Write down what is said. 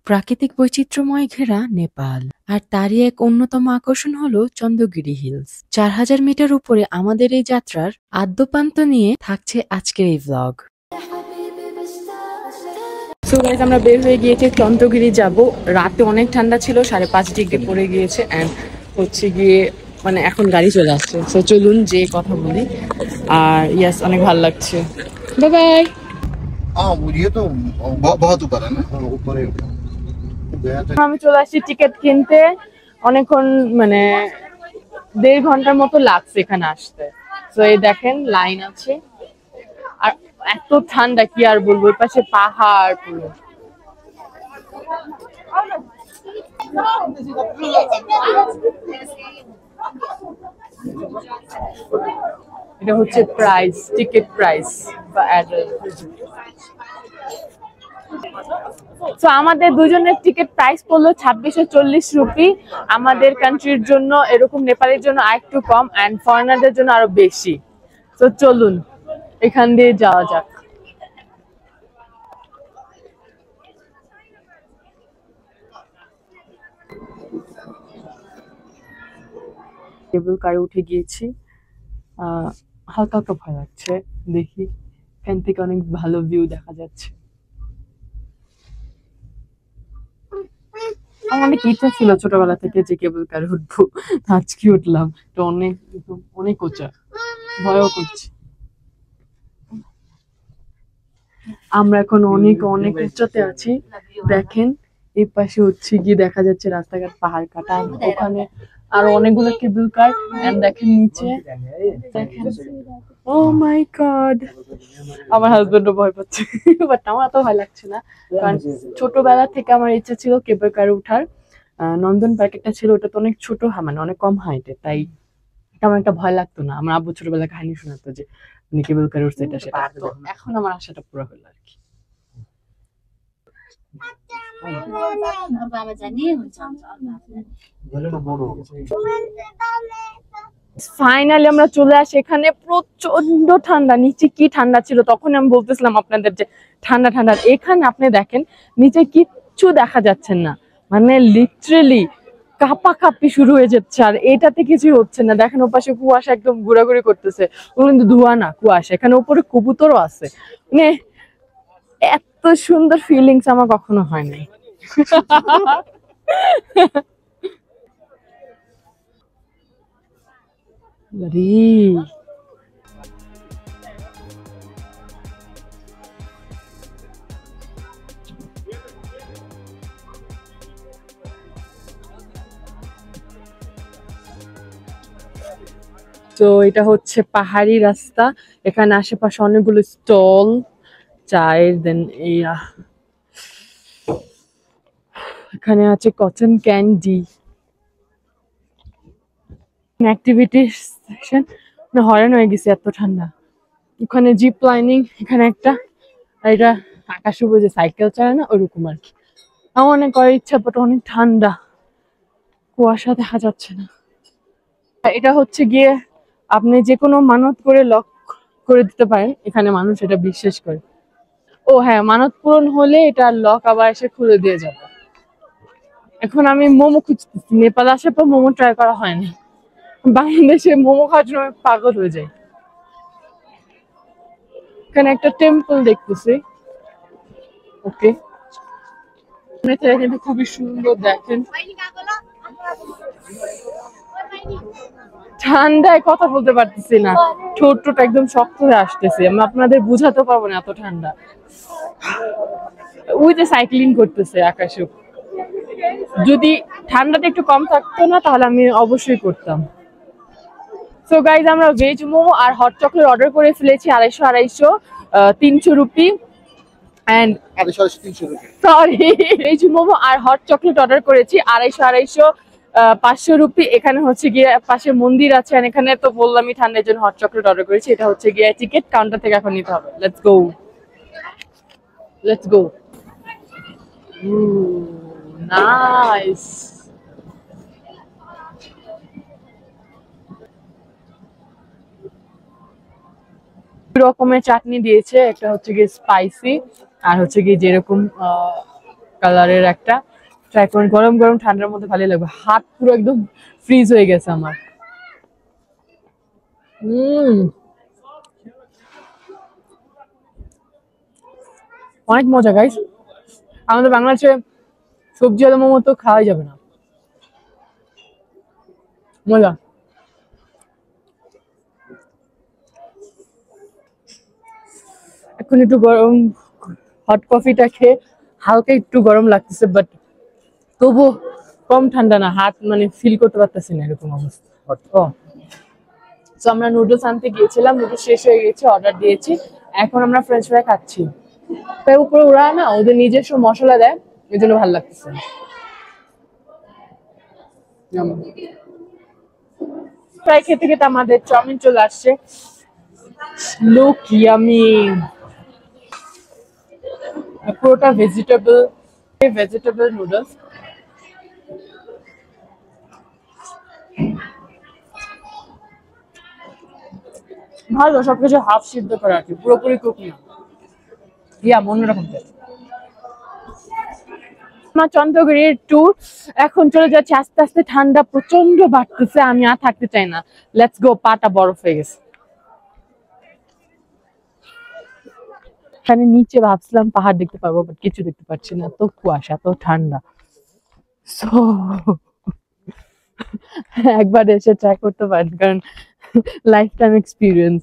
প্রাকৃতিক বৈচিত্র্যময় ঘেরা নেপাল, আর তারই এক অন্যতম আকর্ষণ হলো চন্দ্রগিরি হিলস। 4000 মিটার উপরে আমাদের এই যাত্রার আদ্যপ্রান্ত নিয়ে থাকছে আজকের এই ভ্লগ। সো গাইস, আমরা বের হয়ে গিয়েছি, চন্দ্রগিরি যাব। রাতে অনেক ঠান্ডা ছিল, 5.5 ডিগ্রি পড়ে গিয়েছে, এন্ড হচ্ছে গিয়ে মানে এখন গাড়ি চলে আসছে। সো চলুন যে কথা বলি। আর ইয়াস, অনেক ভালো লাগছে। Bye bye. আমি চলে আসছি টিকিট কিনতে। অনেকক্ষণ মানে 1.5 ঘন্টার মতো লাগছে এখানে আসতে। তো এই দেখেন লাইন আছে, আর এত ঠান্ডা কি আর বলবো, ওই পাশে পাহাড় পুরো। এটা হচ্ছে প্রাইস, টিকিট প্রাইস বা অ্যাড্রেস। তো আমাদের দুজনের টিকিট প্রাইস পড়লো 2640 রুপি। আমাদের কান্ট্রির জন্য এরকম, নেপালের জন্য আরেকটু কম, এন্ড ফরেনারদের জন্য আরো বেশি। তো চলুন এখান দিয়ে যাওয়া যাক। কেবল কারে উঠে গিয়েছি। হালকা হালকা ভয় লাগছে, দেখি এখান থেকে অনেক ভালো ভিউ দেখা যাচ্ছে। আমার অনেক ইচ্ছা ছিল ছোটবেলা থেকে যে কেবল কারে উঠবো, আজকে উঠলাম। তো অনেক অনেক উঁচা, ভয়ও করছে। আমরা এখন অনেক অনেক উচ্চতে আছি। দেখেন এই পাশে হচ্ছে গিয়ে দেখা যাচ্ছে রাস্তাঘাট, পাহাড় কাটা, ওখানে আরো অনেকগুলো কেবল কার। এন্ড দেখেন নিচে, দেখেন, ও মাই গড, আমার হাজবেন্ডও ভয় পাচ্ছে, বাট আমার এত ভয় লাগছে না, কারণ ছোটবেলা থেকে আমার ইচ্ছা ছিল কেবল কারে উঠার। নন্দন পার্ক একটা ছিল, ওটা তো অনেক ছোট, মানে অনেক কম হাইটে, তাই তেমন একটা ভয় লাগতো না। আমার আব্বু ছোটবেলায় কাহিনী শোনাতো যে উনি কেবল কারে উঠছে, এটা সেটা। তো এখন আমার আশাটা পুরো হলো আর কি। ফাইনালি আমরা চলে আসি এখানে। প্রচন্ড ঠান্ডা, নিচে কি ঠান্ডা ছিল, তখন আমি বলতেছিলাম আপনাদের যে ঠান্ডা ঠান্ডা। এখানে আপনি দেখেন নিচে কিচ্ছু দেখা যাচ্ছে না, মানে লিটারেলি কাঁপাকাঁপি শুরু হয়ে যাচ্ছে, আর এটাতে কিছুই হচ্ছে না। দেখেন ওপাশে কুয়াশা একদম ঘোরাঘুরি করতেছে, ওগুলো কিন্তু ধোঁয়া না, কুয়াশা। এখানে উপরে কবুতরও আছে, মানে এত সুন্দর ফিলিংস আমার কখনো হয় নাই। তো এটা হচ্ছে পাহাড়ি রাস্তা, এখানে আশেপাশে অনেকগুলো স্টল চায়ের, দেন এখানে আছে কটন ক্যান্ডি, অ্যাক্টিভিটি সেকশন। হয়রান হয়ে গেছে, এত ঠান্ডা। ওখানে জিপ লাইনিং, এখানে একটা, এটা আকাশ উপরে যে সাইকেল চালায় না, ওরকম আর কি। আমার অনেক করার ইচ্ছা, বাট অনেক ঠান্ডা, কুয়াশা দেখা যাচ্ছে না। এটা হচ্ছে গিয়ে আপনি যে কোনো মানত করে লক করে দিতে পারেন, এখানে মানুষ এটা বিশ্বাস করে। ও হ্যাঁ, মানত পূরণ হলে এটা লক আবার এসে খুলে দিয়ে যাবে। এখন আমি মোমো খুঁজতেছি, নেপাল আসার পর মোমো ট্রাই করা হয়নি। বাংলাদেশে মোমো খাওয়ার জন্য আমি পাগল হয়ে যাই। এখানে একটা টেম্পল দেখতেছি, ওকে, কিন্তু খুবই সুন্দর। দেখেন ঠান্ডায় কথা বলতে পারতেছি না, ঠোঁটটা একদম শক্ত হয়ে আসতেছে, আমি আপনাদের বুঝাতে পারবো না এত ঠান্ডা। ওই যে সাইক্লিং করতেছে আকাশে, যদি ঠান্ডাটা একটু কম থাকতো না তাহলে আমি অবশ্যই করতাম। সো গাইজ, আমরা ভেজ মোমো আর হট চকলেট অর্ডার করে ফেলেছি, 250 300 rupee. And sorry, veg momo আর হট চকলেট অর্ডার করেছি 250 500 রুপি। এখানে হচ্ছে গিয়ে পাশে মন্দির আছে, আর এখানে তো বললামই ঠান্ডার জন্য হট চকলেট অর্ডার করেছি। এটা হচ্ছে গিয়ে টিকিট কাউন্টার থেকে এখন নিতে হবে। Let's go, let's go. Nice. রকমের চাটনি দিয়েছে, একটা হচ্ছে গিয়ে স্পাইসি, আর হচ্ছে গিয়ে যেরকম কালারের একটা ট্রাই করুন। গরম গরম ঠান্ডার মধ্যে ভালোই লাগবে। হাত পুরো একদম ফ্রিজ হয়ে গেছে আমার। অনেক মজা গাইস। আমাদের বাংলাদেশে সবজি আলু মোমো তো খাওয়াই যাবে না, মজা। এখন একটু গরম হট কফিটা খেয়ে হালকা একটু গরম লাগতেছে, বাট তবু কম ঠান্ডা না, হাত মানে ফিল করতে পারতেছি না এরকম অবস্থা। তো আমরা নুডলস আনতে গিয়েছিলাম, নুডলস শেষ হয়ে গেছে, অর্ডার দিয়েছি। এখন আমরা ফ্রেঞ্চ ফ্রাই খাচ্ছি। তাই উপরে ওরা না ওদের নিজস্ব মশলা দেয়, এই জন্য ভালো লাগতেছে। ফ্রাই খেতে খেতে আমাদের চাউমিন চলে আসছে। Look yummy. পুরোটা ভেজিটেবল ভেজিটেবল নুডলস। ভালো, সবকিছু হাফ সিদ্ধ করা আর কি, পুরোপুরি কুক না। অন্যরকম টেস্ট। আমার চন্দ্রগিরির ট্যুর এখন চলে যাচ্ছে আস্তে আস্তে। ঠান্ডা প্রচন্ড বাড়তেছে, আমি আর থাকতে চাই না। Let's go. পাটা বরফ হয়ে গেছে। এখানে নিচে ভাবছিলাম পাহাড় দেখতে পারবো, বাট কিছু দেখতে পাচ্ছি না, তো কুয়াশা, তো ঠান্ডা। সো একবার এসে ট্রাই করতে পারেন, কারণ লাইফ টাইম এক্সপিরিয়েন্স।